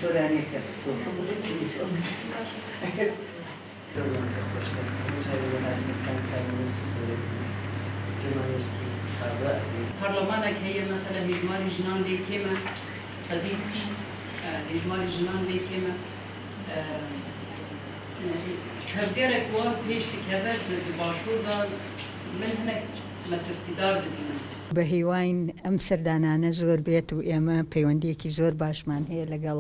Töreni yaptım. برلمانك هي مثلا إجمالي جنان دي كيما صديقي إجمالي جنان دي كيما كبيرك وار بيش تكبر باشور دا من هناك مترسيدار دبينا بە هیواین ئەم سەردانانە زۆر بێت و ئێمە پەیوەندیەکی زۆر باشمان هەیە لەگەڵ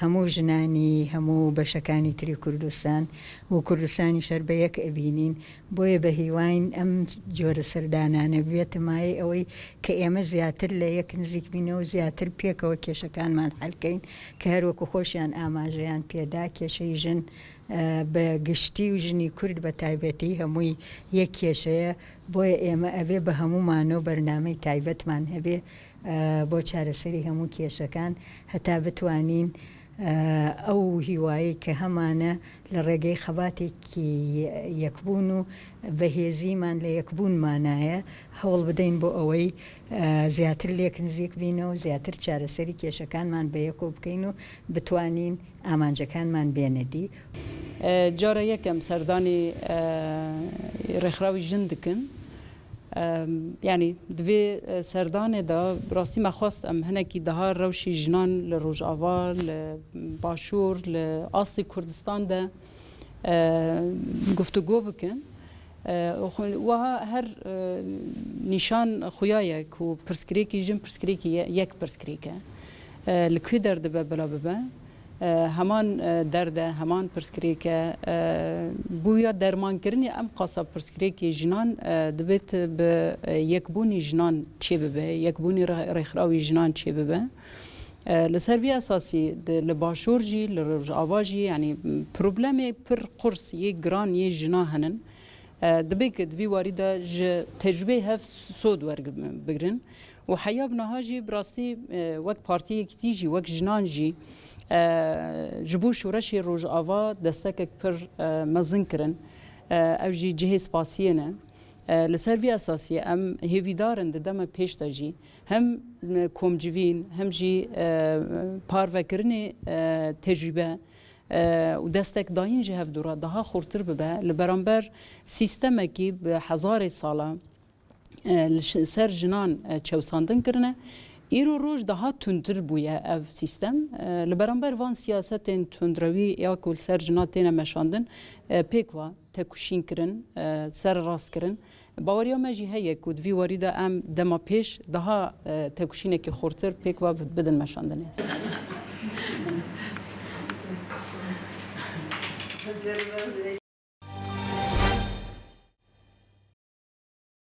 هەموو ژنانی هەموو بەشەکانی تری کوردستان و کوردستانی شەر بە یەک ئەبینین بۆیە بە هیواین ئەم جۆرە سەردانانە بێتە مایە ئەوەی کە ئێمە زیاتر لە یەک نزیک بینەوە زیاتر پێکەوە کێشەکانمان حەلکەین کە هەروەکو خۆشیان ئاماژەیان پێدا کێشەی ژن بە گشتی و ژنی کورد بە تایبەتی هەمووی یەک کێشەیە بۆیە ئێمە ئەبێ بە هەمومانەوە بەرنامەی تایبەتمان هەبێ بۆ چارەسەری هەموو کێشەکان هەتا بتوانین ئەو هیوایی کە هەمانە لە ڕێگەی خەباتێکی یەکبوون و بەهێزیمان لە یەکبوونمانایە هەوڵ بدەین بۆ ئەوەی زیاتر لێک نزیک بینەوە زیاتر چارەسەری کێشەکانمان بە یەکۆ بکەین و بتوانین ئامانجەکانمان بێنەدی. جارە یەکەم سەردانی ڕێکخراوی ژن دکن یعنی دوێ سەردانێدا ڕاستی مەخواست ئەم هەنێکی دەها ڕەوشی ژنان لە ڕۆژئاوا لە باشوور لە ئاستی کوردستاندا گفتوگۆ بکەن وها هەر نیشان خویایەک و پرسکرێکی ژن پرسکرێکی یەک پرسکرێکە لەکوێ دەردەبە بەلا ببە هەمان دەردە هەمان پرسکرێکە بووە دەرمانکردنی ئەم قاسە پرسکرێکی ژنان دەبێت بە یەکبوونی ژنان چێ ببێ یەکبوونی ڕێکخراوی ژنان چێ ببە لەسەر وی ئەساسی لە باشوورژی لە ڕۆژئاواژی ینی پرۆبلەمێ پر قورس یەک گران یە ژنا هەنن دەبێت کە دوی واریدا ji tecrübeyê hev sod werbigrin û heya binaha jî bi rastî wek partiyekî jî wek jinan jî ji bo şoreşê rojava destekek pir mezin kirin ew jî cihê spasiyê ne li ser vî esasiyê em hêvîdarin di dema pêş de jî hem komcivîn hem jî parvekirinê tecrübe û destekdayîn ji hevdûra daha xurtir bibe li beramber sîstemekî bi hezarê sala li ser jinan çewsandin kirine îro roj daha tundtir bûye ev sîstem li beramber van siyasetên tundrewî ya ku li ser jinan têne meşandin pêk wa tekuşîn kirin serrast kirin baweriya me jî heye ku divî warî de em dema pêş daha tekuşînekî xurtir pêk wa bidin meşandinê. Canım